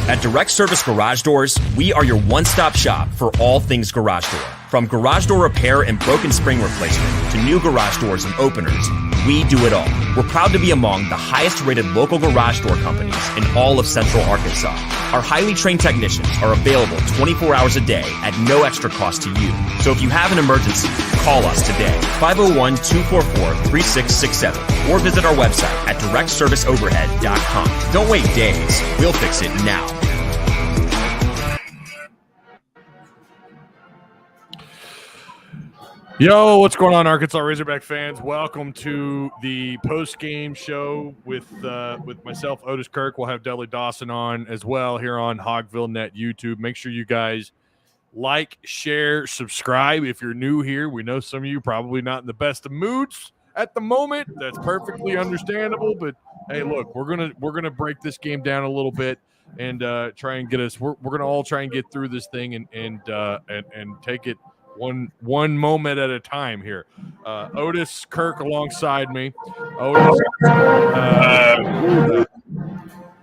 At Direct Service Garage Doors, we are your one-stop shop for all things garage door. From garage door repair and broken spring replacement to new garage doors and openers, we do it all. We're proud to be among the highest-rated local garage door companies in all of Central Arkansas. Our highly trained technicians are available 24 hours a day at no extra cost to you. So if you have an emergency, call us today, 501-244-3667, or visit our website at directserviceoverhead.com. Don't wait days. We'll fix it now. Yo, what's going on, Arkansas Razorback fans? Welcome to the post-game show with myself, Otis, Kirk. We'll have Dudley Dawson on as well here on Hogville Net YouTube. Make sure you guys like, share, subscribe. If you're new here, we know some of you probably not in the best of moods at the moment. That's perfectly understandable. But hey, look, we're gonna break this game down a little bit and try and get us. We're gonna all try and get through this thing and take it one moment at a time here. Otis, Kirk alongside me. Otis,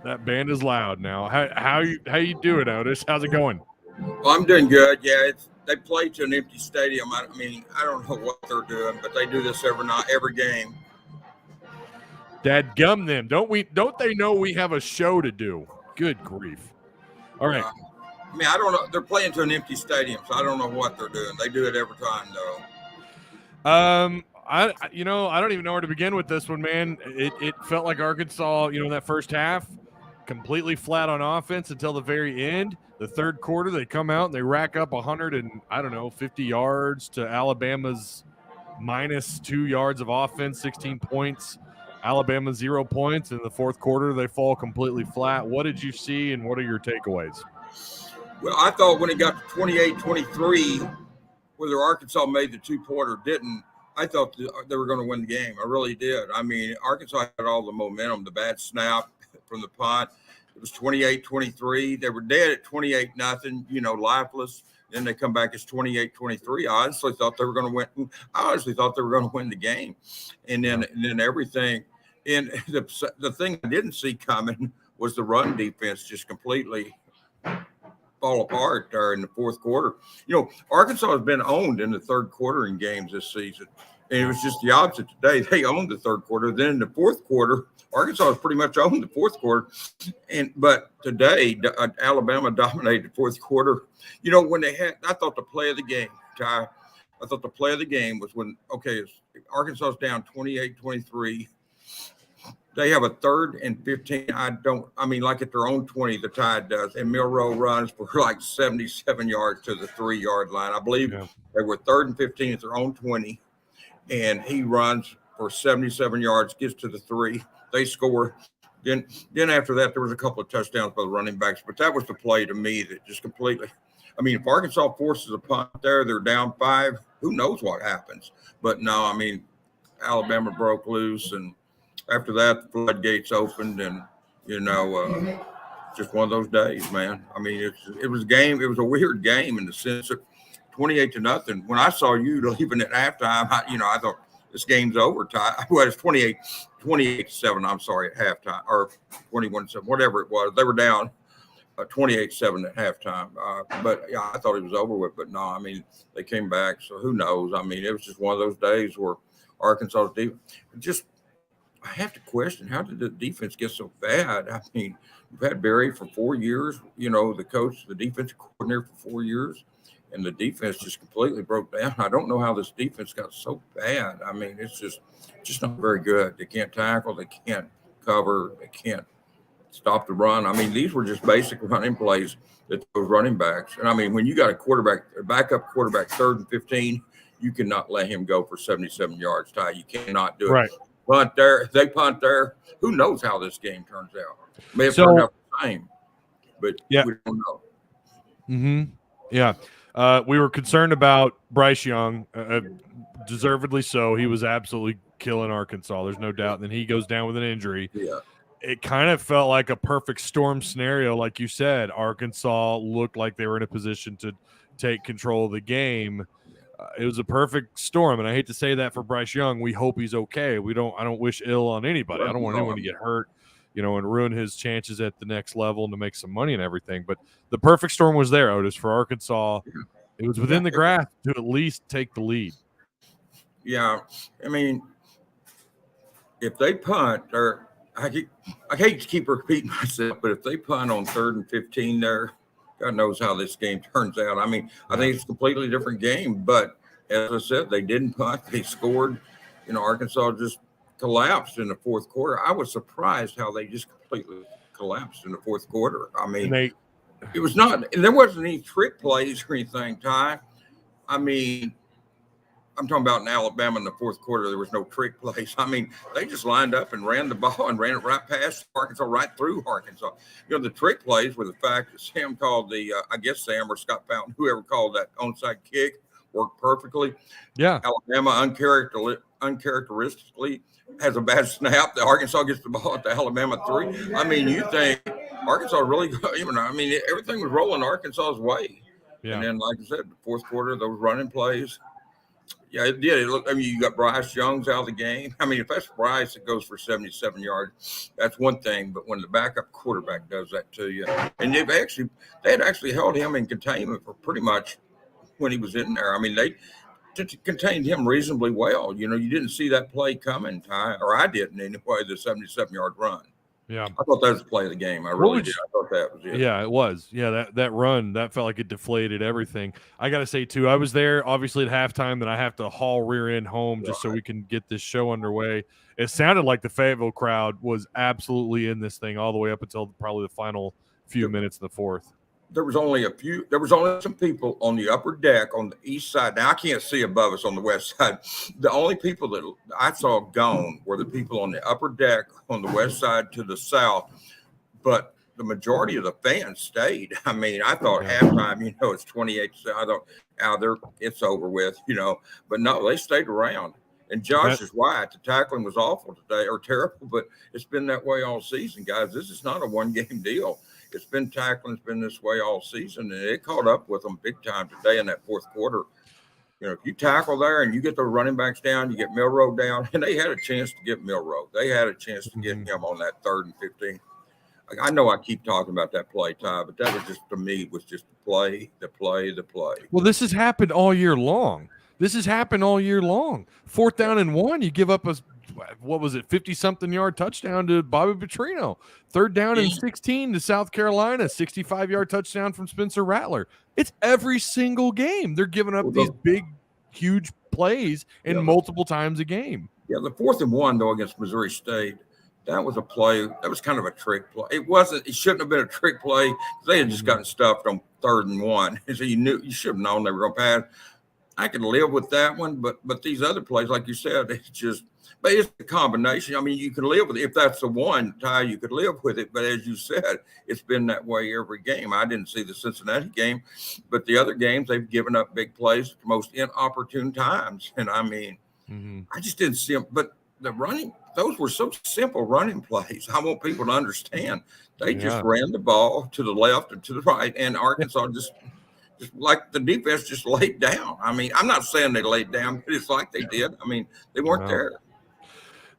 that band is loud now. How you doing, Otis? How's it going? Well, I'm doing good. Yeah, they play to an empty stadium. I mean, I don't know what they're doing, but they do this every game. Dadgum them. Don't they know we have a show to do? Good grief. All right. I mean, I don't know. They're playing to an empty stadium, so I don't know what they're doing. They do it every time, though. I don't even know where to begin with this one, man. It felt like Arkansas, that first half, completely flat on offense until the very end. The third quarter, they come out and they rack up 50 yards to Alabama's minus 2 yards of offense, 16 points. Alabama 0 points. In the fourth quarter, they fall completely flat. What did you see, and what are your takeaways? Well, I thought when it got to 28-23, whether Arkansas made the two-point or didn't, I thought they were going to win the game. I really did. I mean, Arkansas had all the momentum, the bad snap from the punt. It was 28-23. They were dead at 28-0, lifeless. Then they come back as 28-23. I honestly thought they were going to win. I honestly thought they were going to win the game. And then everything. And the thing I didn't see coming was the run defense just completely fall apart there in the fourth quarter. Arkansas has been owned in the third quarter in games this season. And it was just the opposite today. They owned the third quarter. Then in the fourth quarter, Arkansas has pretty much owned the fourth quarter. But today, Alabama dominated the fourth quarter. When I thought the play of the game, Ty, I thought the play of the game was when, Arkansas's down 28-23. They have a 3rd and 15. Like at their own 20, the Tide does. And Milroe runs for like 77 yards to the 3-yard line. I believe they were 3rd and 15 at their own 20. And he runs for 77 yards, gets to the 3. They score. Then after that, there was a couple of touchdowns by the running backs. But that was the play to me that just completely – if Arkansas forces a punt there, they're down 5. Who knows what happens? But no, Alabama broke loose, and after that, the floodgates opened, and just one of those days, man. It was a game. It was a weird game in the sense of 28-0. When I saw you leaving at halftime, I thought this game's over. Well, it's 28-7. I'm sorry, at halftime, or 21-7, whatever it was. They were down 28-7 at halftime. But yeah, I thought it was over with. But no, they came back. So who knows? It was just one of those days where Arkansas's defense I have to question, how did the defense get so bad? We've had Barry for 4 years, the coach, the defensive coordinator for 4 years, and the defense just completely broke down. I don't know how this defense got so bad. It's just not very good. They can't tackle, they can't cover, they can't stop the run. These were just basic running plays that those running backs. And when you got a backup quarterback, 3rd and 15, you cannot let him go for 77 yards, Ty. You cannot do it. Right. Punt there, they punt there. Who knows how this game turns out? May have turned out the same, but we don't know. Mm-hmm. Yeah. We were concerned about Bryce Young, deservedly so. He was absolutely killing Arkansas. There's no doubt. And then he goes down with an injury. Yeah. It kind of felt like a perfect storm scenario. Like you said, Arkansas looked like they were in a position to take control of the game. It was a perfect storm, and I hate to say that for Bryce Young. We hope he's okay. I don't wish ill on anybody. I don't want anyone to get hurt. and ruin his chances at the next level and to make some money and everything. But the perfect storm was there, Otis, for Arkansas. It was within the grasp to at least take the lead. Yeah, I mean, if they punt, or I hate to keep repeating myself, but if they punt on 3rd and 15 there, God knows how this game turns out. I mean, I think it's a completely different game. But as I said, they didn't punt. They scored. Arkansas just collapsed in the fourth quarter. I was surprised how they just completely collapsed in the fourth quarter. I mean, it was not – there wasn't any trick plays or anything, Ty. I mean – I'm talking about in Alabama in the fourth quarter, there was no trick plays. I mean, they just lined up and ran the ball and ran it right past Arkansas, right through Arkansas. The trick plays were the fact that Sam called Sam or Scott Fountain, whoever called that onside kick, worked perfectly. Yeah. Alabama uncharacteristically has a bad snap. The Arkansas gets the ball at the Alabama 3. I mean, you think Arkansas really, everything was rolling Arkansas's way. Yeah. And then, like I said, the fourth quarter, those running plays. Yeah, it did. You got Bryce Young's out of the game. I mean, if that's Bryce that goes for 77 yards, that's one thing. But when the backup quarterback does that to you, and they had actually held him in containment for pretty much when he was in there. I mean, they contained him reasonably well. You didn't see that play coming, Ty, or I didn't anyway, the 77-yard run. Yeah. I thought that was the play of the game. I really did. I thought that was it. Yeah, it was. Yeah, that run, that felt like it deflated everything. I got to say, too, I was there, obviously, at halftime, that I have to haul rear end home just so we can get this show underway. It sounded like the Fayetteville crowd was absolutely in this thing all the way up until probably the final few minutes in the fourth. There was only some people on the upper deck on the east side. Now I can't see above us on the west side. The only people that I saw gone were the people on the upper deck on the west side to the south. But the majority of the fans stayed. I mean, I thought halftime, it's 28. I thought, it's over with, But no, they stayed around. And Josh is right. The tackling was awful today, or terrible, but it's been that way all season, guys. This is not a one-game deal. It's been tackling. It's been this way all season, and it caught up with them big time today in that fourth quarter. If you tackle there and you get the running backs down, you get Milroe down, and they had a chance to get Milroe. They had a chance to get him on that 3rd and 15. I know I keep talking about that play, Ty, but that was just, to me, was just the play. Well, this has happened all year long. 4th down and 1, you give up 50-something yard touchdown to Bobby Petrino. 3rd down and 16 to South Carolina, 65-yard touchdown from Spencer Rattler. It's every single game. They're giving up these big, huge plays multiple times a game. Yeah, the 4th and 1, though, against Missouri State, that was a play. That was kind of a trick play. It shouldn't have been a trick play. They had just gotten stuffed on 3rd and 1. So you should have known they were going to pass. I could live with that one, but these other plays, like you said, but it's a combination. I mean, you can live with it. If that's the one, Ty, you could live with it. But as you said, it's been that way every game. I didn't see the Cincinnati game, but the other games, they've given up big plays at the most inopportune times. And I mean, I just didn't see them. But those were so simple running plays. I want people to understand. They just ran the ball to the left and to the right, and Arkansas just like the defense just laid down. I mean, I'm not saying they laid down, but it's like they did. I mean, they weren't there.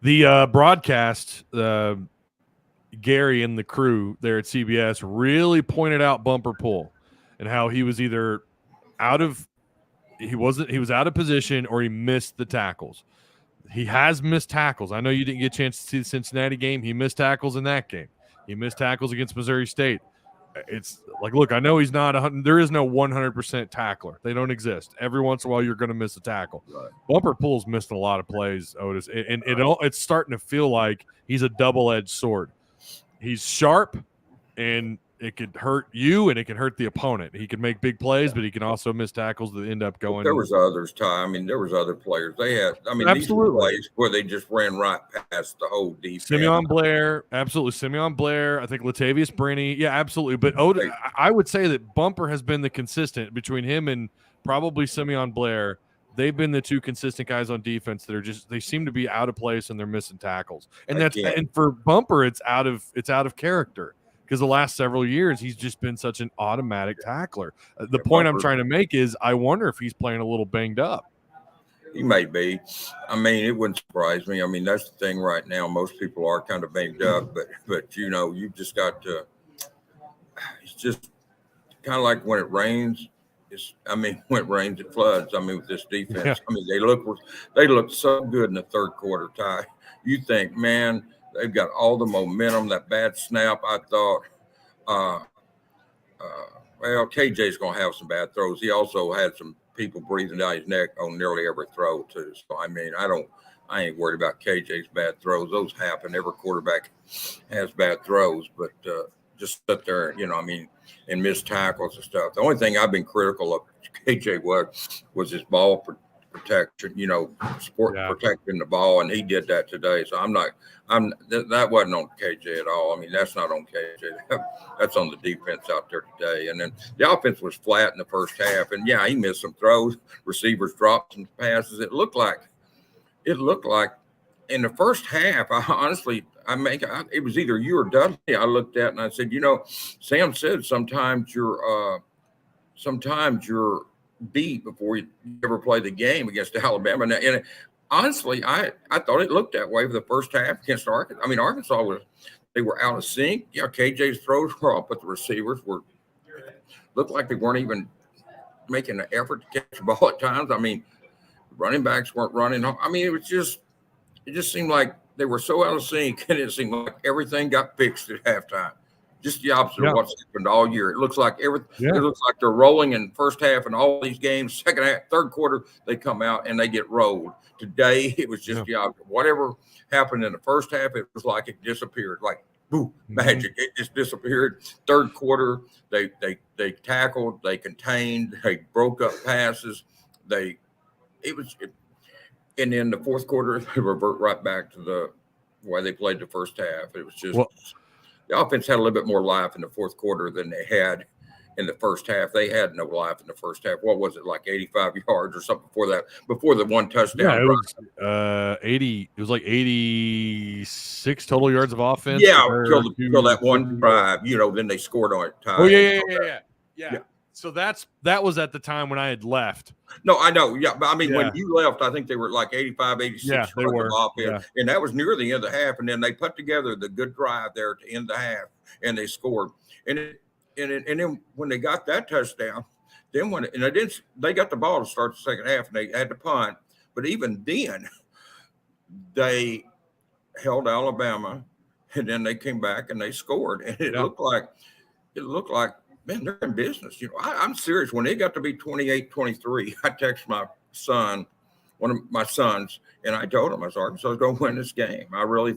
The broadcast, Gary and the crew there at CBS really pointed out bumper pull and how he was either he was out of position or he missed the tackles. He has missed tackles. I know you didn't get a chance to see the Cincinnati game. He missed tackles in that game. He missed tackles against Missouri State. It's like, look, I know he's not there is no 100% tackler. They don't exist. Every once in a while, you're going to miss a tackle. Right. Bumper Pool's missed a lot of plays, Otis, and it's starting to feel like he's a double-edged sword. He's sharp, and it could hurt you, and it can hurt the opponent. He can make big plays, but he can also miss tackles that end up going. There was others, Ty. I mean, there was other players. They had, these were plays where they just ran right past the whole defense. Simeon Blair, absolutely. Simeon Blair, I think Latavius Brini. Yeah, absolutely. But Otis, I would say that Bumper has been the consistent between him and probably Simeon Blair. They've been the two consistent guys on defense that are they seem to be out of place and they're missing tackles. And and for Bumper, it's out of character. Because the last several years, he's just been such an automatic tackler. The point I'm trying to make is I wonder if he's playing a little banged up. He may be. I mean, it wouldn't surprise me. I mean, that's the thing right now. Most people are kind of banged up, but you know, you've just got to. It's just kind of like when it rains. When it rains, it floods. I mean, with this defense, Yeah. I mean, they look so good in the third quarter. Ty, you think, man, they've got all the momentum. That bad snap, I thought. Well, KJ's going to have some bad throws. He also had some people breathing down his neck on nearly every throw too. So I mean, I ain't worried about KJ's bad throws. Those happen. Every quarterback has bad throws, but just sit there, you know, I mean, and miss tackles and stuff. The only thing I've been critical of KJ was his ball protection, you know, protecting the ball, and he did that today. So that wasn't on KJ at all. I mean, that's not on KJ. That's on the defense out there today. And then the offense was flat in the first half, and yeah, he missed some throws. Receivers dropped some passes. It looked like in the first half, it was either you or Dudley I looked at and I said, you know, Sam said sometimes you're beat before you ever play the game against Alabama. And honestly, I thought it looked that way for the first half against Arkansas. I mean, Arkansas they were out of sync. Yeah, KJ's throws were off, but the receivers looked like they weren't even making an effort to catch the ball at times. I mean, running backs weren't running. I mean, it just seemed like they were so out of sync, and it seemed like everything got fixed at halftime. Just the opposite of what's happened all year. It looks like It looks like they're rolling in first half and all these games. Second half, third quarter, they come out and they get rolled. Today, it was just the opposite. Whatever happened in the first half, it was like it disappeared, like boom, magic. It just disappeared. Third quarter, they tackled, they contained, they broke up passes. And then the fourth quarter, they revert right back to the way they played the first half. It was just the offense had a little bit more life in the fourth quarter than they had in the first half. They had no life in the first half. What was it, like 85 yards or something before the one touchdown? Yeah, it was 80. It was like 86 total yards of offense. Yeah, until that one drive, you know, then they scored on it. Oh yeah. So that was at the time when I had left. No, I know. Yeah, but I mean, when you left, I think they were like 85, 86 yards of offense. And that was near the end of the half. And then they put together the good drive there to end the half, and they scored. And then when they got that touchdown, they got the ball to start the second half, and they had to punt. But even then, they held Alabama, and then they came back and they scored. And it looked like, man, they're in business. You know, I'm serious. When it got to be 28-23, I texted my son, one of my sons, and I told him, I was Arkansas was going to win this game. I really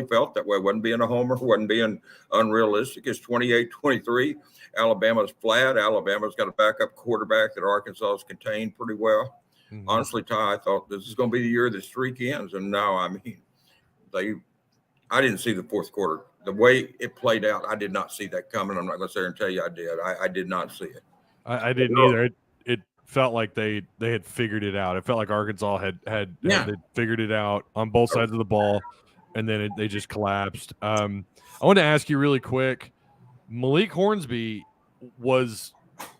felt that way. Wasn't being a homer, wasn't being unrealistic. It's 28-23. Alabama's flat. Alabama's got a backup quarterback that Arkansas has contained pretty well. Mm-hmm. Honestly, Ty, I thought this is going to be the year the streak ends. And now, I mean, I didn't see the fourth quarter. The way it played out, I did not see that coming. I'm not going to sit there and tell you I did. I did not see it. I didn't either. It felt like they had figured it out. It felt like Arkansas had figured it out on both sides of the ball, and then they just collapsed. I want to ask you really quick. Malik Hornsby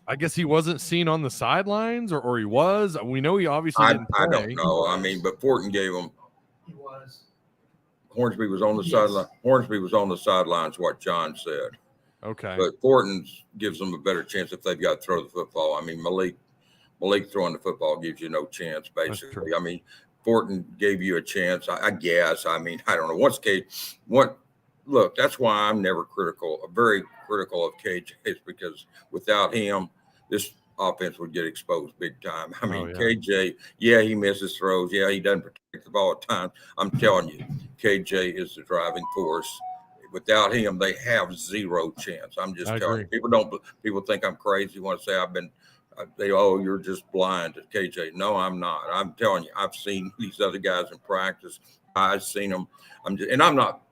I guess he wasn't seen on the sidelines, or he was. We know he obviously didn't play. I don't know. I mean, but Fortin gave him. He was. Hornsby was on the sideline. Hornsby was on the sidelines, what John said. Okay. But Fortin gives them a better chance if they've got to throw the football. I mean, Malik throwing the football gives you no chance, basically. I mean, Fortin gave you a chance, I guess. I mean, I don't know. Look, that's why I'm never very critical of KJ, because without him, this offense would get exposed big time. I mean, KJ, he misses throws. Yeah, he doesn't protect the ball at times. I'm telling you, KJ is the driving force. Without him, they have zero chance. I'm just telling you. People think I'm crazy. Want to say you're just blind to KJ. No, I'm not. I'm telling you, I've seen these other guys in practice. I've seen them. I'm not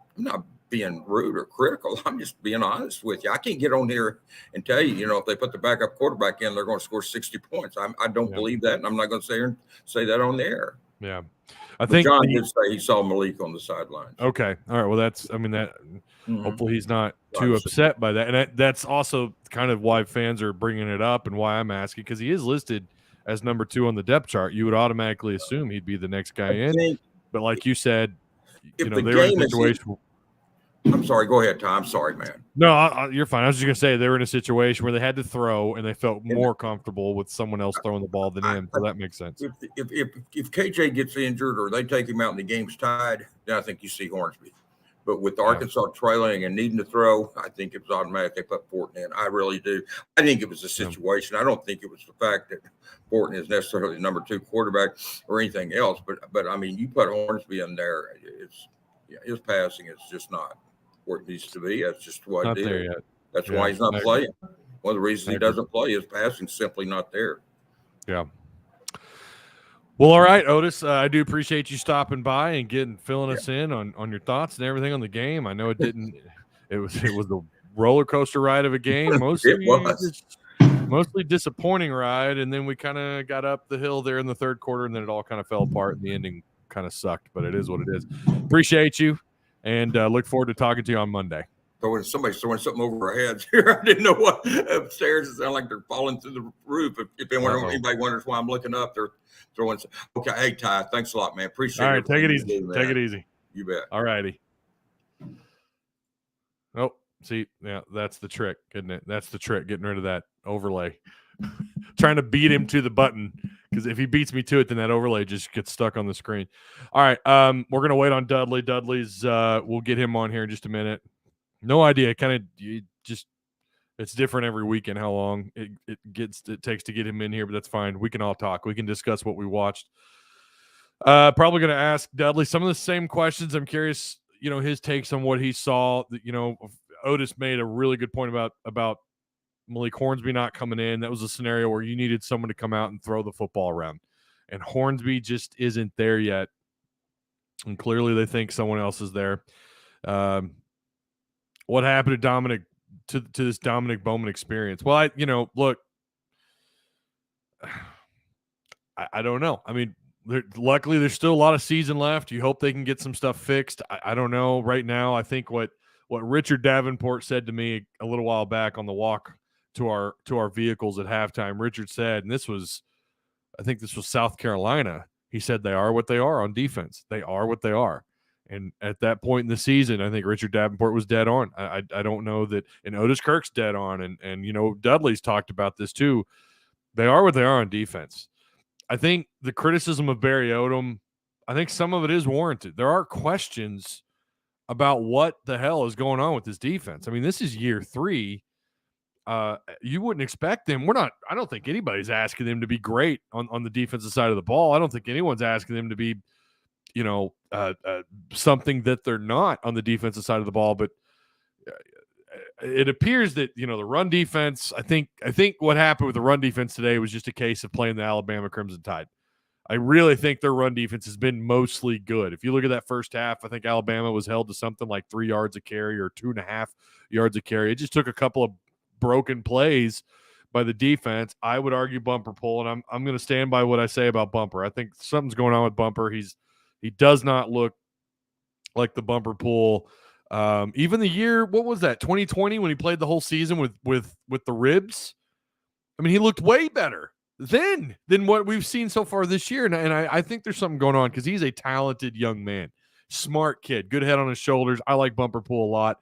being rude or critical. I'm just being honest with you. I can't get on here and tell you, if they put the backup quarterback in, they're going to score 60 points. I don't believe that, and I'm not going to say that on the air. Yeah. I think John did say he saw Malik on the sideline. Okay. All right. Well, hopefully he's not too upset by that. And that's also kind of why fans are bringing it up and why I'm asking, because he is listed as number 2 on the depth chart, you would automatically assume he'd be the next guy in. But like you said, if they the were in a game is, situation. I'm sorry. Go ahead, Tom. I'm sorry, man. No, you're fine. I was just gonna say they were in a situation where they had to throw, and they felt more comfortable with someone else throwing the ball than him. So that makes sense. If KJ gets injured or they take him out and the game's tied, then I think you see Hornsby. But with Arkansas trailing and needing to throw, I think it was automatic. They put Fortin in. I really do. I think it was a situation. I don't think it was the fact that Fortin is necessarily the number 2 quarterback or anything else. But I mean, you put Hornsby in there, his passing is just not where it needs to be. That's just what not it is. There yet. That's why he's not playing. One of the reasons he doesn't play is passing's simply not there. Yeah. Well, all right, Otis. I do appreciate you stopping by and filling us in on your thoughts and everything on the game. I know it didn't. It was a roller coaster ride of a game. Mostly disappointing ride, and then we kind of got up the hill there in the third quarter, and then it all kind of fell apart, and the ending kind of sucked. But it is what it is. Appreciate you, and look forward to talking to you on Monday. Somebody's throwing something over our heads here. I didn't know what upstairs. It sounded like they're falling through the roof. If anybody wonders why I'm looking up, they're throwing. Okay, hey Ty, thanks a lot, man. Appreciate it. All right, take it easy. Take it easy. You bet. All righty. Oh, see, yeah, that's the trick, isn't it? That's the trick, getting rid of that overlay. Trying to beat him to the button, because if he beats me to it, then that overlay just gets stuck on the screen. All right, we're gonna wait on Dudley. Dudley's we'll get him on here in just a minute. No idea. It's different every weekend how long it takes to get him in here, but that's fine. We can all talk. We can discuss what we watched. Probably going to ask Dudley some of the same questions. I'm curious, his takes on what he saw. Otis made a really good point about Malik Hornsby not coming in. That was a scenario where you needed someone to come out and throw the football around, and Hornsby just isn't there yet. And clearly they think someone else is there. What happened to Dominic to this Dominic Bowman experience? Well, look, I don't know. I mean, luckily there's still a lot of season left. You hope they can get some stuff fixed. I don't know right now. I think what Richard Davenport said to me a little while back on the walk to our vehicles at halftime, Richard said, and I think this was South Carolina. He said they are what they are on defense. They are what they are. And at that point in the season, I think Richard Davenport was dead on. I don't know that, and Otis Kirk's dead on, and Dudley's talked about this too. They are what they are on defense. I think the criticism of Barry Odom, I think some of it is warranted. There are questions about what the hell is going on with this defense. I mean, this is year 3. You wouldn't expect them. I don't think anybody's asking them to be great on the defensive side of the ball. I don't think anyone's asking them to be something that they're not on the defensive side of the ball, but it appears that, the run defense, I think what happened with the run defense today was just a case of playing the Alabama Crimson Tide. I really think their run defense has been mostly good. If you look at that first half, I think Alabama was held to something like 3 yards a carry or 2.5 yards a carry. It just took a couple of broken plays by the defense. I would argue Bumper pull, and I'm going to stand by what I say about Bumper. I think something's going on with Bumper. He does not look like the Bumper pool. Even the year, what was that, 2020, when he played the whole season with the ribs? I mean, he looked way better then than what we've seen so far this year. And I think there's something going on, because he's a talented young man, smart kid, good head on his shoulders. I like Bumper pool a lot.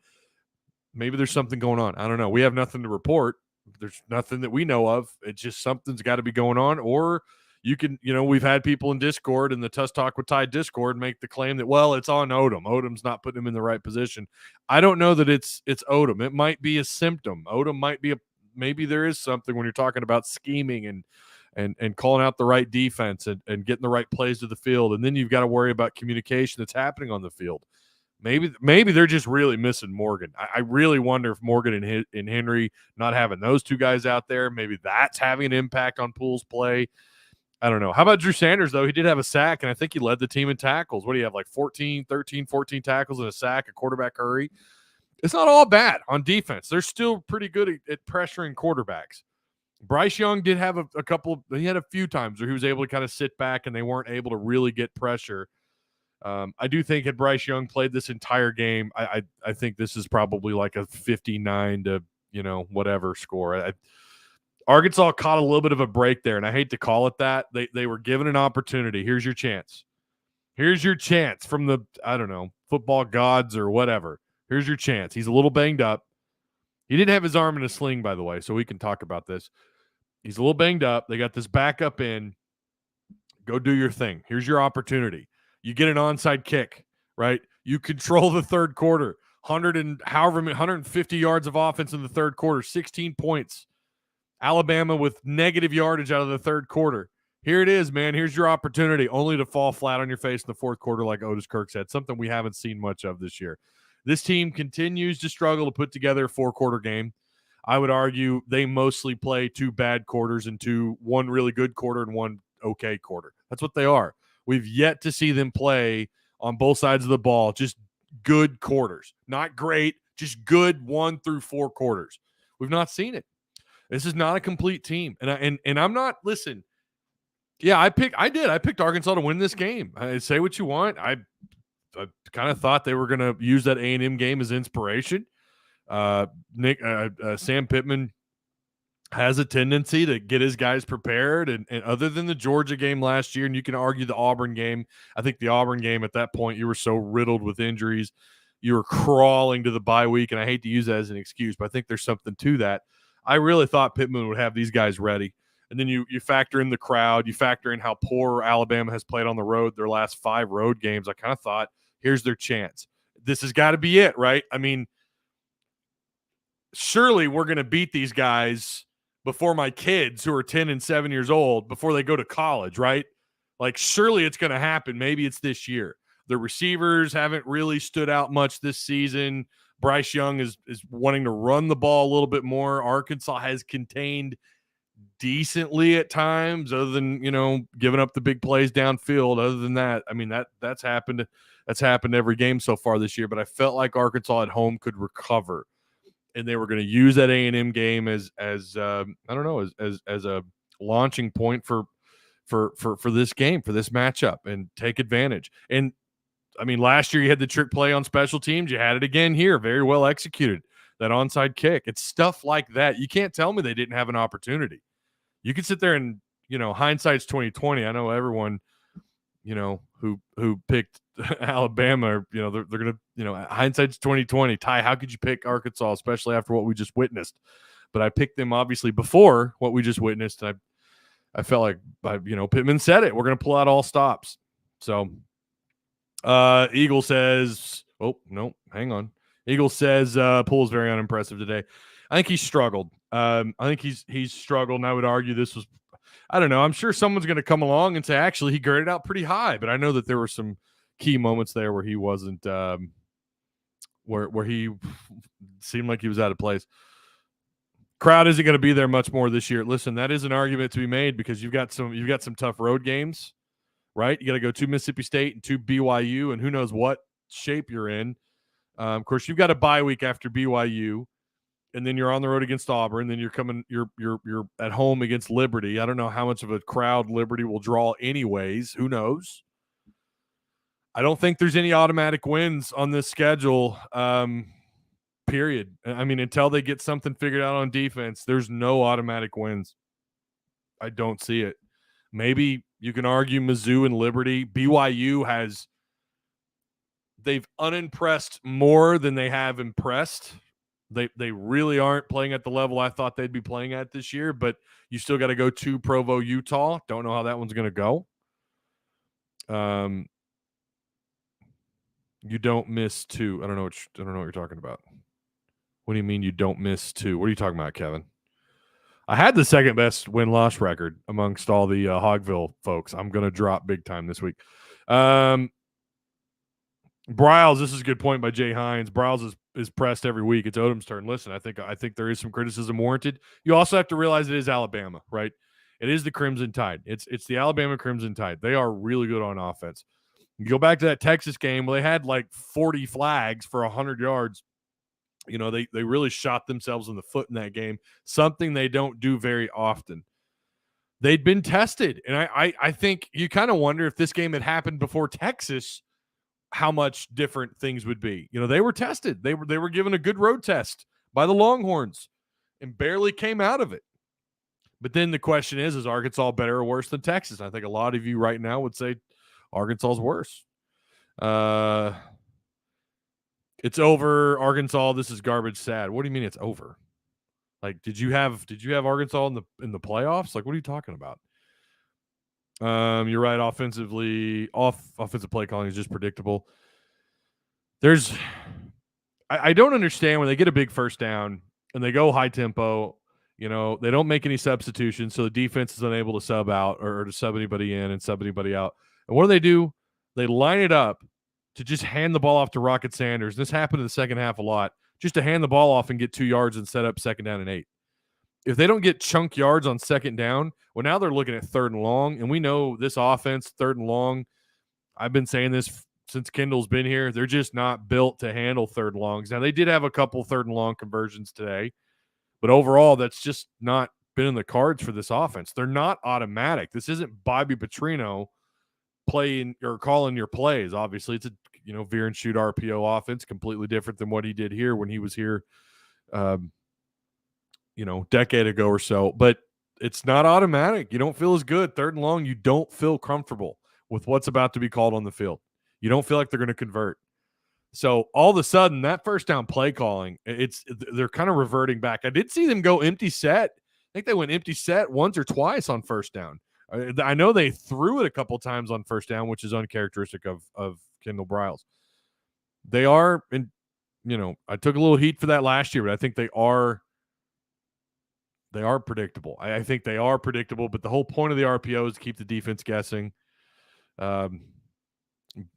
Maybe there's something going on. I don't know. We have nothing to report. There's nothing that we know of. It's just something's got to be going on. Or you can, we've had people in Discord, in the Tuss Talk with Ty Discord, make the claim that, well, it's on Odom. Odom's not putting him in the right position. I don't know that it's Odom. It might be a symptom. Odom might be maybe there is something when you're talking about scheming and calling out the right defense and getting the right plays to the field. And then you've got to worry about communication that's happening on the field. Maybe they're just really missing Morgan. I really wonder if Morgan and Henry, not having those two guys out there, maybe that's having an impact on Poole's play. I don't know. How about Drew Sanders, though? He did have a sack, and I think he led the team in tackles. What do you have, like 14 tackles and a sack, a quarterback hurry? It's not all bad on defense. They're still pretty good at pressuring quarterbacks. Bryce Young did have a couple – he had a few times where he was able to kind of sit back and they weren't able to really get pressure. I do think had Bryce Young played this entire game, I think this is probably like a 59 to, whatever score. Arkansas caught a little bit of a break there, and I hate to call it that. They were given an opportunity. Here's your chance. Here's your chance from the, I don't know, football gods or whatever. Here's your chance. He's a little banged up. He didn't have his arm in a sling, by the way, so we can talk about this. He's a little banged up. They got this backup in. Go do your thing. Here's your opportunity. You get an onside kick, right? You control the third quarter. 150 yards of offense in the third quarter, 16 points. Alabama with negative yardage out of the third quarter. Here it is, man. Here's your opportunity, only to fall flat on your face in the fourth quarter like Otis Kirk said, something we haven't seen much of this year. This team continues to struggle to put together a four-quarter game. I would argue they mostly play two bad quarters and one really good quarter and one okay quarter. That's what they are. We've yet to see them play on both sides of the ball, just good quarters. Not great, just good 1 through 4 quarters. We've not seen it. This is not a complete team. And I'm not, listen, yeah, I picked Arkansas to win this game. Say what you want. I kind of thought they were going to use that A&M game as inspiration. Sam Pittman has a tendency to get his guys prepared. And other than the Georgia game last year, and you can argue the Auburn game, I think the Auburn game at that point, you were so riddled with injuries. You were crawling to the bye week, and I hate to use that as an excuse, but I think there's something to that. I really thought Pittman would have these guys ready. And then you factor in the crowd, you factor in how poor Alabama has played on the road their last 5 road games. I kind of thought, here's their chance. This has got to be it, right? I mean, surely we're going to beat these guys before my kids who are 10 and 7 years old, before they go to college, right? Like, surely it's going to happen. Maybe it's this year. The receivers haven't really stood out much this season. Bryce Young is wanting to run the ball a little bit more. Arkansas has contained decently at times, other than, giving up the big plays downfield. Other than that, I mean, that's happened. That's happened every game so far this year, but I felt like Arkansas at home could recover, and they were going to use that A&M game as a launching point for this game, for this matchup, and take advantage. And I mean, last year you had the trick play on special teams. You had it again here. Very well executed. That onside kick. It's stuff like that. You can't tell me they didn't have an opportunity. You can sit there and, hindsight's 2020. I know everyone, who picked Alabama, they're going to, hindsight's 2020. Ty, how could you pick Arkansas, especially after what we just witnessed? But I picked them obviously before what we just witnessed. And I felt like, Pittman said it. We're going to pull out all stops. So, Eagle says, oh, no, hang on. Eagle says, Poole is very unimpressive today. I think he struggled. I think he's struggled, and I would argue this was, I don't know. I'm sure someone's going to come along and say, actually, he graded out pretty high, but I know that there were some key moments there where he wasn't, where he seemed like he was out of place. Crowd isn't going to be there much more this year. Listen, that is an argument to be made because you've got some tough road games. Right? You got to go to Mississippi State and to BYU, and who knows what shape you're in. Of course, you've got a bye week after BYU, and then you're on the road against Auburn. Then you're at home against Liberty. I don't know how much of a crowd Liberty will draw anyways. Who knows? I don't think there's any automatic wins on this schedule, period. I mean, until they get something figured out on defense, there's no automatic wins. I don't see it. Maybe you can argue Mizzou and Liberty. BYU they've unimpressed more than they have impressed. They really aren't playing at the level I thought they'd be playing at this year, but you still got to go to Provo, Utah. Don't know how that one's going to go. You don't miss 2. I don't know what you're talking about. What do you mean you don't miss 2? What are you talking about, Kevin? I had the second best win-loss record amongst all the Hogville folks. I'm going to drop big time this week. Bryles, this is a good point by Jay Hines. Bryles is pressed every week. It's Odom's turn. Listen, I think there is some criticism warranted. You also have to realize it is Alabama, right? It is the Crimson Tide. It's the Alabama Crimson Tide. They are really good on offense. You go back to that Texas game where they had like 40 flags for 100 yards. They really shot themselves in the foot in that game, something they don't do very often. They'd been tested, and I think you kind of wonder if this game had happened before Texas, how much different things would be. They were tested. They were given a good road test by the Longhorns and barely came out of it. But then the question is Arkansas better or worse than Texas? I think a lot of you right now would say Arkansas is worse. It's over, Arkansas. This is garbage. Sad. What do you mean it's over? Like, did you have Arkansas in the playoffs? Like, what are you talking about? You're right. Offensive play calling is just predictable. I don't understand when they get a big first down and they go high tempo. You know, they don't make any substitutions, so the defense is unable to sub out or to sub anybody in and sub anybody out. And what do? They line it up to just hand the ball off to Rocket Sanders. This happened in the second half a lot, just to hand the ball off and get 2 yards and set up 2nd down and 8. If they don't get chunk yards on 2nd down, well, now they're looking at 3rd and long, and we know this offense, 3rd and long, I've been saying this since Kendall's been here, they're just not built to handle 3rd and longs. Now, they did have a couple 3rd and long conversions today, but overall, that's just not been in the cards for this offense. They're not automatic. This isn't Bobby Petrino playing or calling your plays. Obviously, it's a veer and shoot RPO offense, completely different than what he did here when he was here, decade ago or so. But it's not automatic. You don't feel as good 3rd and long. You don't feel comfortable with what's about to be called on the field. You don't feel like they're going to convert. So all of a sudden, that first down play calling, they're kind of reverting back. I did see them go empty set. I think they went empty set once or twice on first down. I know they threw it a couple times on first down, which is uncharacteristic of Kendall Briles. They are, and I took a little heat for that last year, but I think they are predictable. I think they are predictable, but the whole point of the RPO is to keep the defense guessing.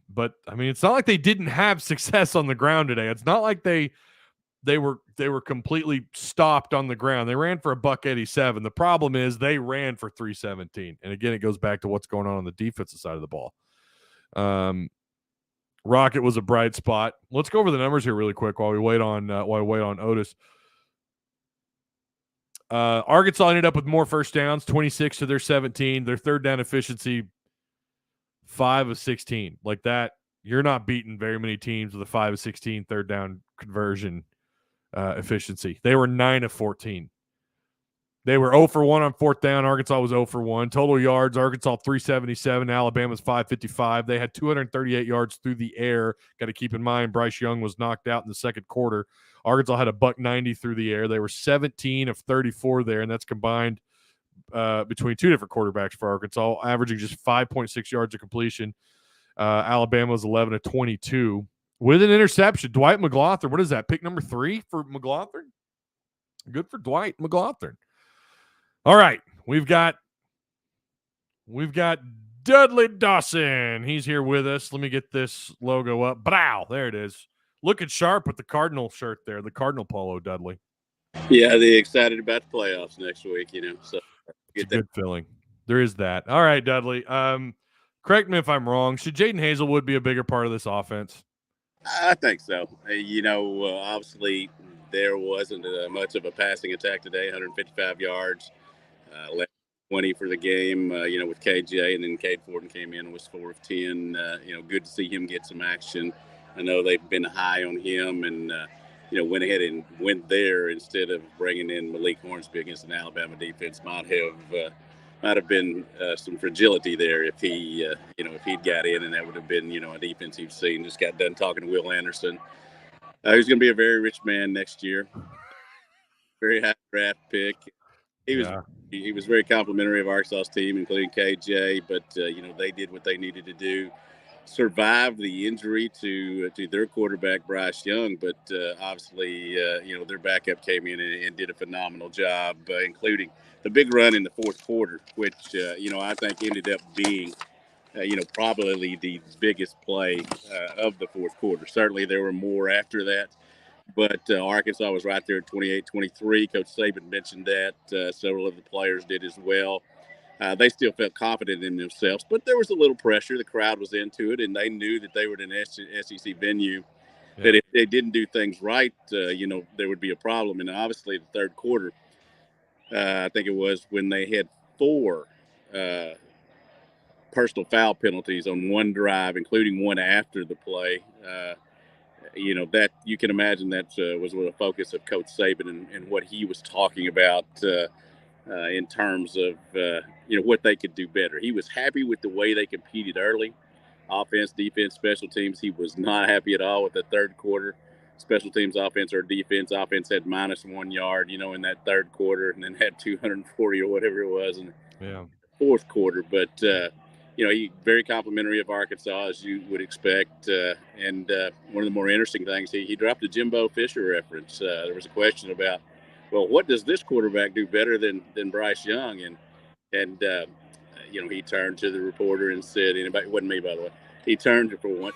But I mean, it's not like they didn't have success on the ground today. It's not like they were completely stopped on the ground. They ran for a $187. The problem is they ran for 317. And again, it goes back to what's going on the defensive side of the ball. Rocket was a bright spot. Let's go over the numbers here really quick while we wait on Otis. Arkansas ended up with more first downs, 26 to their 17. Their 3rd down efficiency, 5 of 16. Like that, you're not beating very many teams with a 5 of 16 3rd down conversion efficiency. They were 9 of 14. They were 0 for 1 on 4th down. Arkansas was 0 for 1. Total yards, Arkansas 377. Alabama's 555. They had 238 yards through the air. Got to keep in mind, Bryce Young was knocked out in the 2nd quarter. Arkansas had a $190 through the air. They were 17 of 34 there, and that's combined between 2 different quarterbacks for Arkansas, averaging just 5.6 yards of completion. Alabama was 11 of 22 with an interception. Dwight McLaughlin, what is that? Pick number 3 for McLaughlin? Good for Dwight McLaughlin. All right, we've got Dudley Dawson. He's here with us. Let me get this logo up. Brow, there it is. Looking sharp with the Cardinal shirt there, the Cardinal polo, Dudley. Yeah, they're excited about the playoffs next week, so it's a good feeling. There is that. All right, Dudley. Correct me if I'm wrong. Should Jaden Hazelwood be a bigger part of this offense? I think so. Obviously there wasn't much of a passing attack today, 155 yards, 20 for the game, with KJ, and then Cade Forden came in and was 4 of 10. Good to see him get some action. I know they've been high on him and, went ahead and went there instead of bringing in Malik Hornsby against an Alabama defense. Might have been some fragility there if he, if he'd got in, and that would have been, a defense you've seen. Just got done talking to Will Anderson. He's going to be a very rich man next year. Very high draft pick. He was very complimentary of Arkansas's team, including KJ, but, they did what they needed to do. Survived the injury to their quarterback, Bryce Young, but obviously, their backup came in and did a phenomenal job, including the big run in the 4th quarter, which, I think ended up being, probably the biggest play of the 4th quarter. Certainly there were more after that, but Arkansas was right there at 28-23. Coach Saban mentioned that. Several of the players did as well. They still felt confident in themselves, but there was a little pressure. The crowd was into it, and they knew that they were in an SEC venue, that if they didn't do things right, there would be a problem. And obviously the 3rd quarter, I think it was when they had 4 personal foul penalties on one drive, including one after the play. That you can imagine that was a focus of Coach Saban and what he was talking about in terms of what they could do better. He was happy with the way they competed early, offense, defense, special teams. He was not happy at all with the third quarter, special teams, offense, or defense. Offense had -1 yard, in that third quarter, and then had 240 or whatever it was in the fourth quarter. But he very complimentary of Arkansas, as you would expect. And one of the more interesting things, he dropped a Jimbo Fisher reference. There was a question about, well, what does this quarterback do better than Bryce Young? And he turned to the reporter and said, it wasn't me, by the way. He turned to the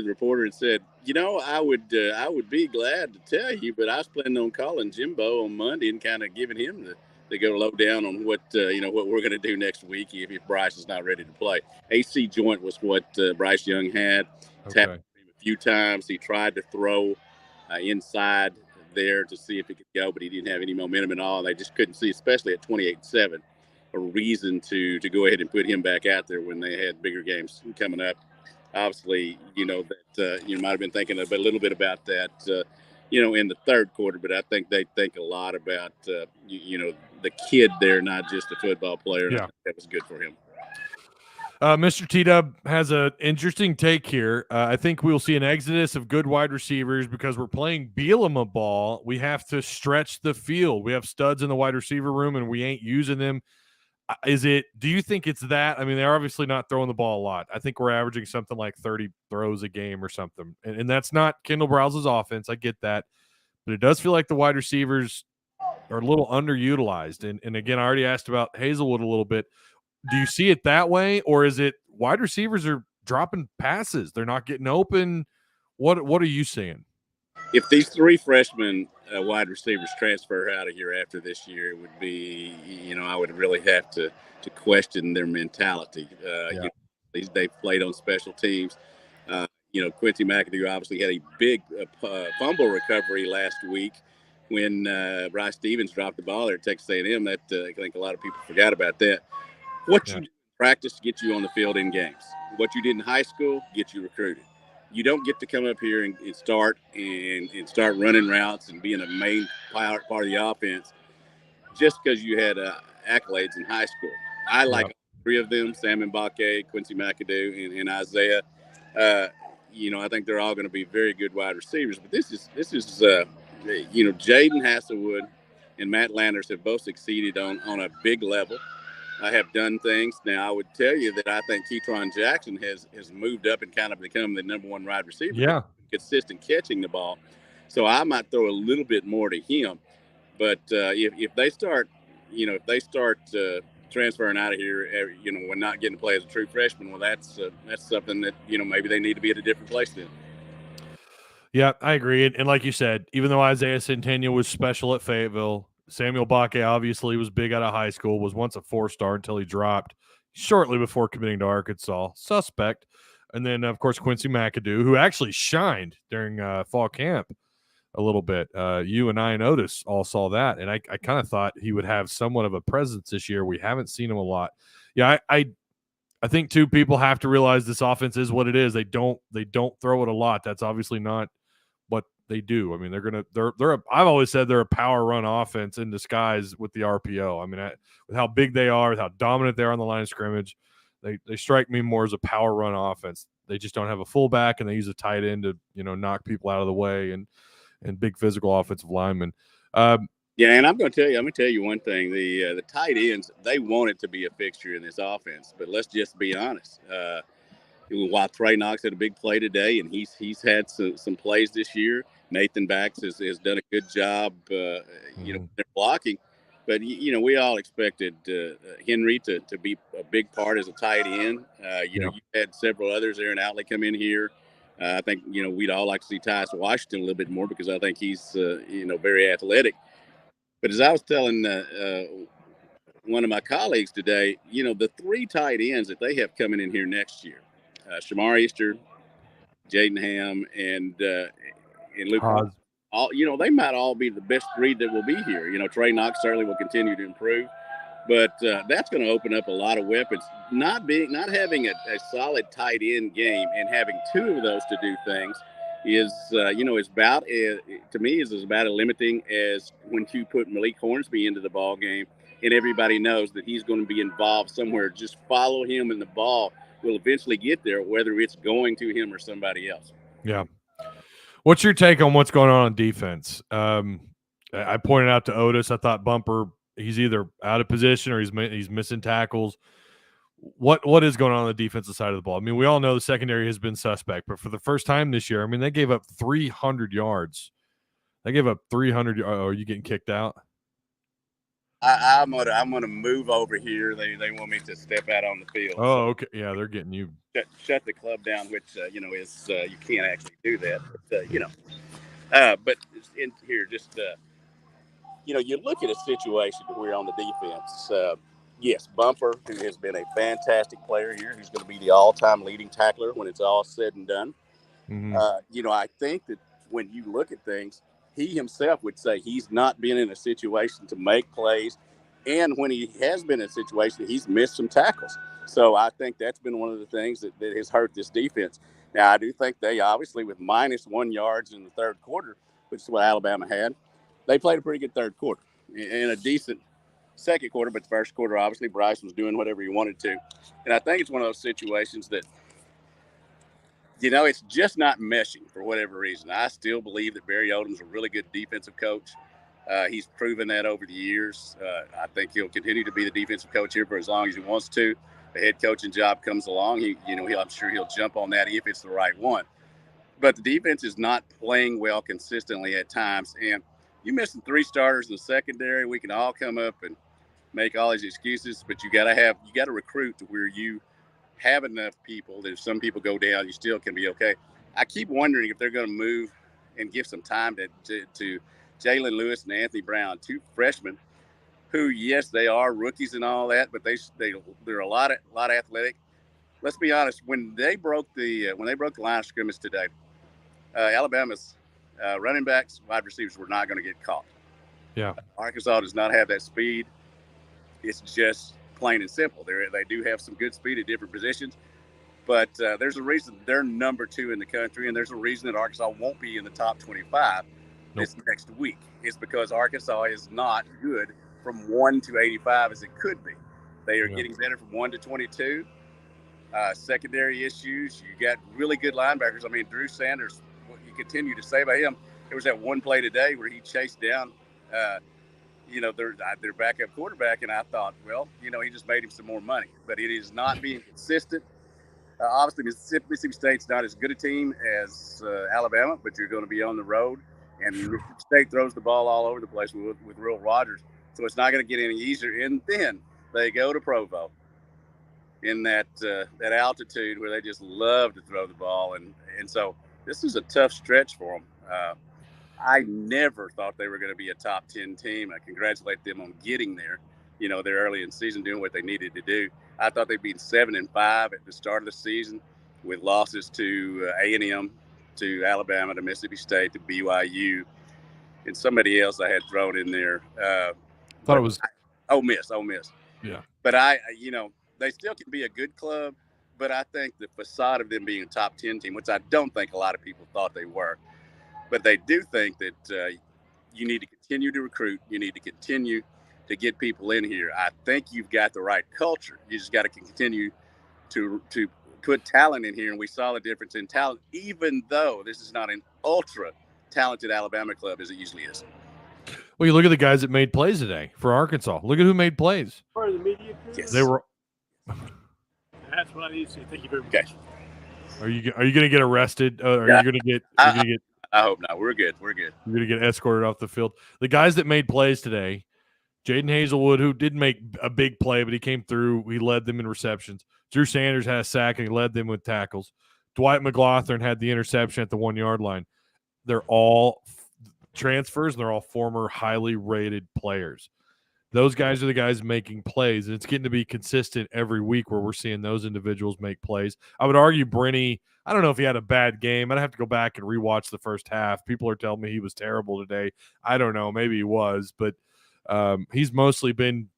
reporter and said, I would be glad to tell you, but I was planning on calling Jimbo on Monday and kind of giving him the go low down on what we're going to do next week if Bryce is not ready to play. AC joint was what Bryce Young had. Okay. Tapped him a few times. He tried to throw inside there to see if he could go, but he didn't have any momentum at all. They just couldn't see, especially at 28-7, a reason to go ahead and put him back out there when they had bigger games coming up. Obviously, that you might have been thinking a little bit about that, in the third quarter, but I think they think a lot about, the kid there, not just a football player. And I think that was good for him. Mr. T-Dub has an interesting take here. I think we'll see an exodus of good wide receivers because we're playing Bielema ball. We have to stretch the field. We have studs in the wide receiver room, and we ain't using them. Do you think it's that? I mean, they're obviously not throwing the ball a lot. I think we're averaging something like 30 throws a game or something. And that's not Kendall Browse's offense. I get that. But it does feel like the wide receivers are a little underutilized. And again, I already asked about Hazelwood a little bit. Do you see it that way, or is it wide receivers are dropping passes? They're not getting open. What are you seeing? If these three freshmen wide receivers transfer out of here after this year, it would be, I would really have to question their mentality. They've played on special teams. Quincy McAdoo obviously had a big fumble recovery last week when Bryce Stevens dropped the ball there at Texas A&M. That I think a lot of people forgot about that. What you do in practice gets you on the field in games. What you did in high school gets you recruited. You don't get to come up here and start running routes and being a main part of the offense just because you had accolades in high school. I like all three of them: Sam Mbake, Quincy McAdoo, and Isaiah. I think they're all going to be very good wide receivers. But this is Jaden Hasselwood and Matt Landers have both succeeded on a big level. I have done things. Now, I would tell you that I think Ketron Jackson has moved up and kind of become the number one wide receiver. Yeah. Consistent catching the ball. So I might throw a little bit more to him. But if they start transferring out of here, when not getting to play as a true freshman, well, that's something that, maybe they need to be at a different place then. Yeah, I agree. And like you said, even though Isaiah Centennial was special at Fayetteville, Samuel Bakke obviously was big out of high school, was once a 4-star until he dropped shortly before committing to Arkansas. Suspect. And then, of course, Quincy McAdoo, who actually shined during fall camp a little bit. You and I and Otis all saw that, and I kind of thought he would have somewhat of a presence this year. We haven't seen him a lot. Yeah, I think, too, people have to realize this offense is what it is. They don't throw it a lot. That's obviously not what they do. I mean, I've always said they're a power run offense in disguise with the RPO. I mean, with how big they are, with how dominant they are on the line of scrimmage, they strike me more as a power run offense. They just don't have a fullback, and they use a tight end to knock people out of the way and big physical offensive linemen. And I'm going to tell you one thing: the tight ends, they want it to be a fixture in this offense, but let's just be honest. While Trey Knox had a big play today, and he's had some plays this year, Nathan Bax has done a good job, they're blocking. But, we all expected Henry to be a big part as a tight end. You had several others, Aaron Outley, come in here. I think, we'd all like to see Tyus Washington a little bit more because I think he's, very athletic. But as I was telling one of my colleagues today, the three tight ends that they have coming in here next year, Shamar Easter, Jaden Ham, and Luke. They might all be the best three that will be here. Trey Knox certainly will continue to improve, but that's going to open up a lot of weapons. Not having a solid tight end game and having two of those to do things is, is about to me is as about as limiting as when you put Malik Hornsby into the ball game, and everybody knows that he's going to be involved somewhere. Just follow him, and the ball will eventually get there, whether it's going to him or somebody else. Yeah. What's your take on what's going on defense? I pointed out to Otis, I thought Bumper, he's either out of position or he's missing tackles. What is going on the defensive side of the ball? I mean, we all know the secondary has been suspect, but for the first time this year, I mean, they gave up 300 yards. They gave up 300. Oh, are you getting kicked out? I'm gonna move over here. They want me to step out on the field. Oh, okay. Yeah, they're getting you. Shut the club down, which is you can't actually do that. But but in here, just you look at a situation where on the defense. Yes, Bumper, who has been a fantastic player here, he's going to be the all-time leading tackler when it's all said and done. Mm-hmm. I think that when you look at things, he himself would say he's not been in a situation to make plays. And when he has been in a situation, he's missed some tackles. So I think that's been one of the things that has hurt this defense. Now, I do think they obviously, with -1 yards in the third quarter, which is what Alabama had, they played a pretty good third quarter and a decent second quarter, but the first quarter, obviously, Bryce was doing whatever he wanted to. And I think it's one of those situations that, it's just not meshing for whatever reason. I still believe that Barry Odom's a really good defensive coach. He's proven that over the years. I think he'll continue to be the defensive coach here for as long as he wants to. The head coaching job comes along. I'm sure he'll jump on that if it's the right one. But the defense is not playing well consistently at times. And you missing 3 starters in the secondary. We can all come up and make all these excuses, but you got to recruit to where you have enough people that if some people go down, you still can be okay. I keep wondering if they're going to move and give some time to Jalen Lewis and Anthony Brown, 2 freshmen who, yes, they are rookies and all that, but they're a lot athletic. Let's be honest. When they broke the line of scrimmage today, Alabama's running backs, wide receivers were not going to get caught. Yeah, Arkansas does not have that speed. It's just plain and simple. They do have some good speed at different positions, but there's a reason they're number 2 in the country, and there's a reason that Arkansas won't be in the top 25 this next week. It's because Arkansas is not good from 1 to 85 as it could be. They are getting better from 1 to 22. Secondary issues. You got really good linebackers. I mean, Drew Sanders, what you continue to say about him, there was that one play today where he chased down their backup quarterback, and I thought, well, he just made him some more money. But it is not being consistent. Obviously, Mississippi State's not as good a team as Alabama, but you're going to be on the road, and Mississippi State throws the ball all over the place with Will Rogers, so it's not going to get any easier. And then they go to Provo in that altitude where they just love to throw the ball, and so this is a tough stretch for them. I never thought they were going to be a top 10 team. I congratulate them on getting there. They're early in the season doing what they needed to do. I thought they'd be 7-5 at the start of the season with losses to A&M, to Alabama, to Mississippi State, to BYU, and somebody else I had thrown in there. Thought it was Ole Miss. Yeah. But they still can be a good club, but I think the facade of them being a top 10 team, which I don't think a lot of people thought they were, but they do think that you need to continue to recruit. You need to continue to get people in here. I think you've got the right culture. You just got to continue to put talent in here. And we saw the difference in talent, even though this is not an ultra talented Alabama club as it usually is. Well, you look at the guys that made plays today for Arkansas. Look at who made plays. Part of the media. Yes. They were. That's what I need to say. Thank you very much. Okay. Are you going to get arrested? Are you going to get? I hope not. We're good. You're going to get escorted off the field. The guys that made plays today, Jaden Hazelwood, who did make a big play, but he came through. He led them in receptions. Drew Sanders had a sack, and he led them with tackles. Dwight McLaughlin had the interception at the 1-yard line. They're all transfers, and they're all former highly rated players. Those guys are the guys making plays, and it's getting to be consistent every week where we're seeing those individuals make plays. I would argue Brenny, I don't know if he had a bad game. I'd have to go back and rewatch the first half. People are telling me he was terrible today. I don't know. Maybe he was, but he's mostly been,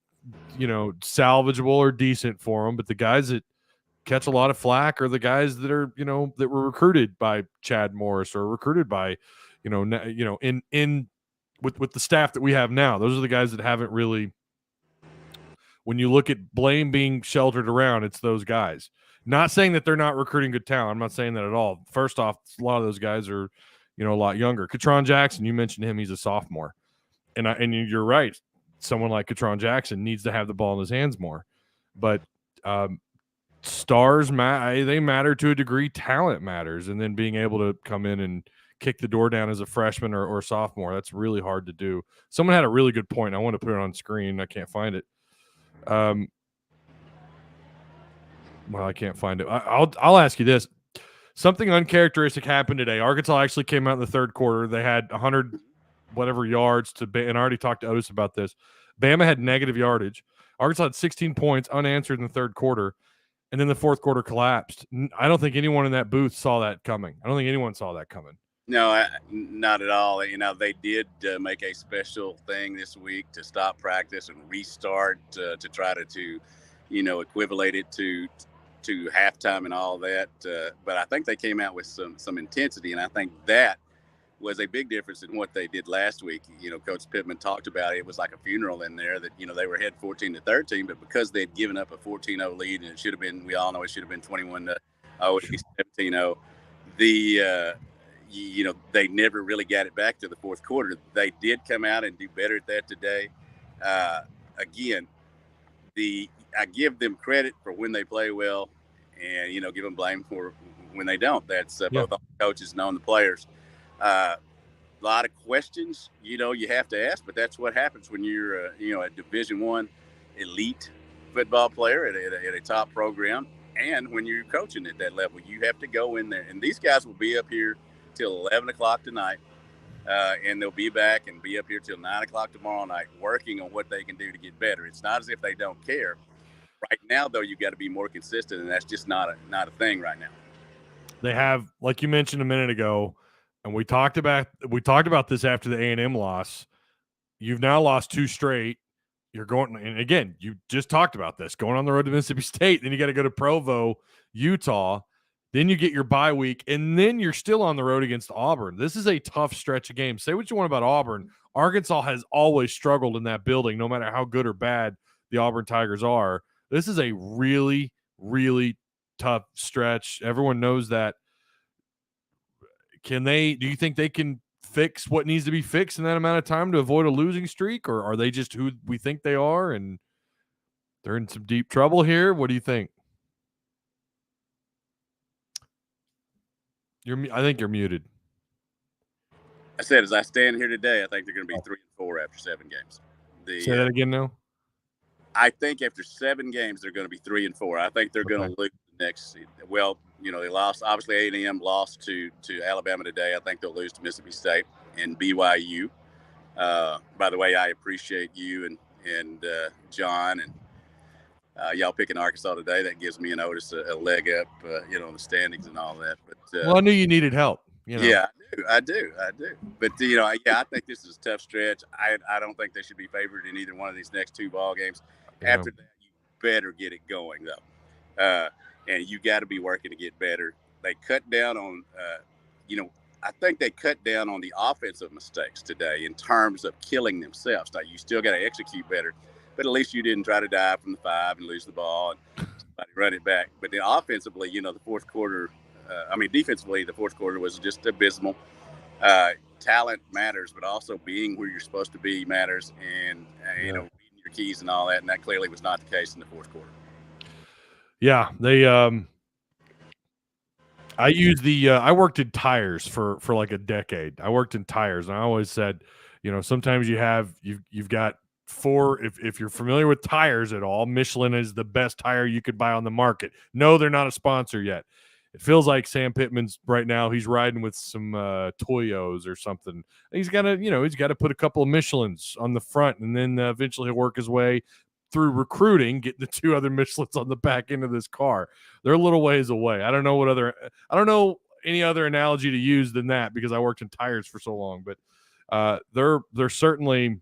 salvageable or decent for him. But the guys that catch a lot of flack are the guys that are, that were recruited by Chad Morris or recruited by, in with the staff that we have now. Those are the guys that haven't really, when you look at blame being sheltered around, it's those guys. Not saying that they're not recruiting good talent. I'm not saying that at all. First off, a lot of those guys are, a lot younger. Katron Jackson, you mentioned him. He's a sophomore. And you're right. Someone like Katron Jackson needs to have the ball in his hands more. But stars, they matter to a degree. Talent matters. And then being able to come in and kick the door down as a freshman or sophomore, that's really hard to do. Someone had a really good point. I want to put it on screen. I can't find it. Well, I can't find it. I'll ask you this. Something uncharacteristic happened today. Arkansas actually came out in the third quarter. They had 100 whatever yards and I already talked to Otis about this. Bama had negative yardage. Arkansas had 16 points unanswered in the third quarter, and then the fourth quarter collapsed. I don't think anyone in that booth saw that coming. I don't think anyone saw that coming. No, not at all. They did make a special thing this week to stop practice and restart to try to equivalate it to halftime and all that. But I think they came out with some intensity, and I think that was a big difference in what they did last week. Coach Pittman talked about it. It was like a funeral in there that, they were ahead 14-13, but because they'd given up a 14-0 lead, and it should have been, we all know it should have been 21-0, 17-0. They never really got it back to the fourth quarter. They did come out and do better at that today. Again, I give them credit for when they play well, and give them blame for when they don't. That's both the coaches and on the players. A lot of questions, you have to ask, but that's what happens when you're, a Division I elite football player at a top program, and when you're coaching at that level, you have to go in there. And these guys will be up here till 11 o'clock tonight, and they'll be back and be up here till 9 o'clock tomorrow night working on what they can do to get better. It's not as if they don't care. Right now, though, you got to be more consistent, and that's just not a thing right now. They have, like you mentioned a minute ago, and we talked about this after the A&M loss. You've now lost 2 straight. You're going, and again, you just talked about this, going on the road to Mississippi State. Then you got to go to Provo, Utah. Then you get your bye week, and then you're still on the road against Auburn. This is a tough stretch of games. Say what you want about Auburn. Arkansas has always struggled in that building, no matter how good or bad the Auburn Tigers are. This is a really, really tough stretch. Everyone knows that. Do you think they can fix what needs to be fixed in that amount of time to avoid a losing streak, or are they just who we think they are and they're in some deep trouble here? What do you think? I think you're muted. I said, as I stand here today, I think they're going to be 3-4 after 7 games. Say that again now. I think after 7 games, they're going to be 3-4. I think they're going to lose the next. Well, they lost. Obviously, A&M lost to Alabama today. I think they'll lose to Mississippi State and BYU. By the way, I appreciate you and John and y'all picking Arkansas today. That gives me and Otis a leg up, in the standings and all that. But I knew you needed help. Yeah, I do. But I think this is a tough stretch. I don't think they should be favored in either one of these next 2 ball games. Yeah. After that, you better get it going though, and you got to be working to get better. They cut down on, I think they cut down on the offensive mistakes today in terms of killing themselves. Now you still got to execute better, but at least you didn't try to dive from the 5 and lose the ball and somebody run it back. But then offensively, the fourth quarter. Defensively, the fourth quarter was just abysmal. Talent matters, but also being where you're supposed to be matters, and beating your keys and all that. And that clearly was not the case in the fourth quarter. Yeah, they. I worked in tires for like a decade. I worked in tires, and I always said, sometimes you've got 4. If you're familiar with tires at all, Michelin is the best tire you could buy on the market. No, they're not a sponsor yet. It feels like Sam Pittman's right now. He's riding with some Toyos or something. He's got to put a couple of Michelins on the front, and then eventually he'll work his way through recruiting, getting the 2 other Michelins on the back end of this car. They're a little ways away. I don't know any other analogy to use than that because I worked in tires for so long. But they're certainly,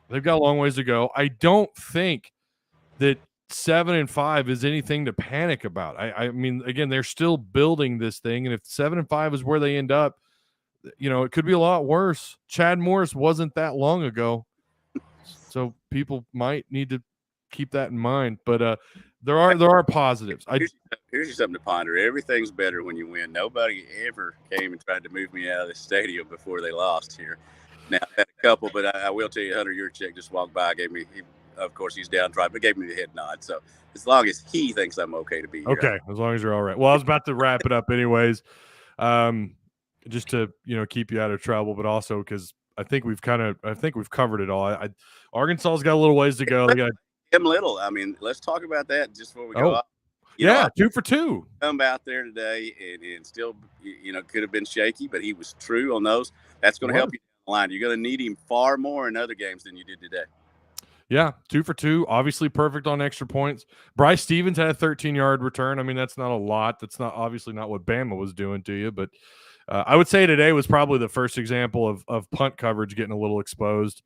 they've got a long ways to go. I don't think that 7-5 is anything to panic about. I mean, again, they're still building this thing, and if 7-5 is where they end up, it could be a lot worse. Chad Morris wasn't that long ago, so people might need to keep that in mind. But there are positives. Here's something to ponder. Everything's better when you win. Nobody ever came and tried to move me out of the stadium before they lost here. Now, I had a couple, but I will tell you, Hunter Yurchek just walked by, gave me, of course, he's downtrodden, but gave me the head nod. So as long as he thinks I'm okay to be here. Okay, as long as you're all right. Well, I was about to wrap it up anyways, just to keep you out of trouble, but also because I think we've covered it all. Arkansas's got a little ways to go. They got Little. I mean, let's talk about that just before we go off. 2 for 2. Come out there today and still, could have been shaky, but he was true on those. That's going to help you down the line. You're going to need him far more in other games than you did today. Yeah, 2 for 2. Obviously perfect on extra points. Bryce Stevens had a 13-yard return. I mean, that's not a lot. That's obviously not what Bama was doing to you, but I would say today was probably the first example of punt coverage getting a little exposed.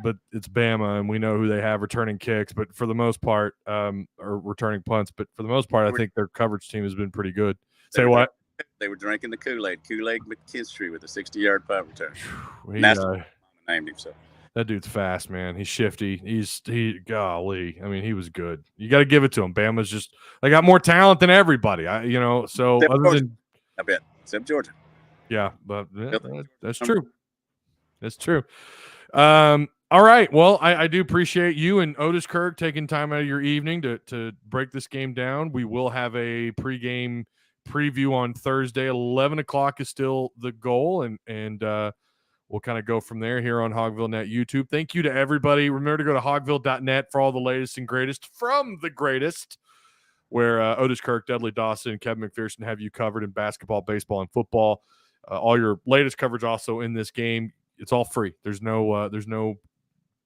But it's Bama, and we know who they have returning kicks. But for the most part, or returning punts. But for the most part, I think their coverage team has been pretty good. Say what? They were drinking the Kool-Aid McKinstry with a 60-yard punt return. That's named him so. That dude's fast, man. He's shifty. Golly. I mean, he was good. You got to give it to him. Bama's just they got more talent than everybody. So Except other Georgia. than I bet. Except Georgia. Yeah, but that's true. That's true. All right. Well, I do appreciate you and Otis Kirk taking time out of your evening to break this game down. We will have a pregame preview on Thursday. 11 o'clock is still the goal, and we'll kind of go from there here on Hogville Net YouTube. Thank you to everybody. Remember to go to hogville.net for all the latest and greatest from the greatest, where Otis Kirk, Dudley Dawson, and Kevin McPherson have you covered in basketball, baseball, and football. All your latest coverage also in this game. It's all free. There's no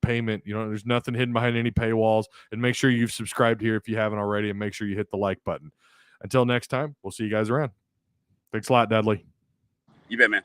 payment. There's nothing hidden behind any paywalls. And make sure you've subscribed here if you haven't already, and make sure you hit the like button. Until next time, we'll see you guys around. Thanks a lot, Dudley. You bet, man.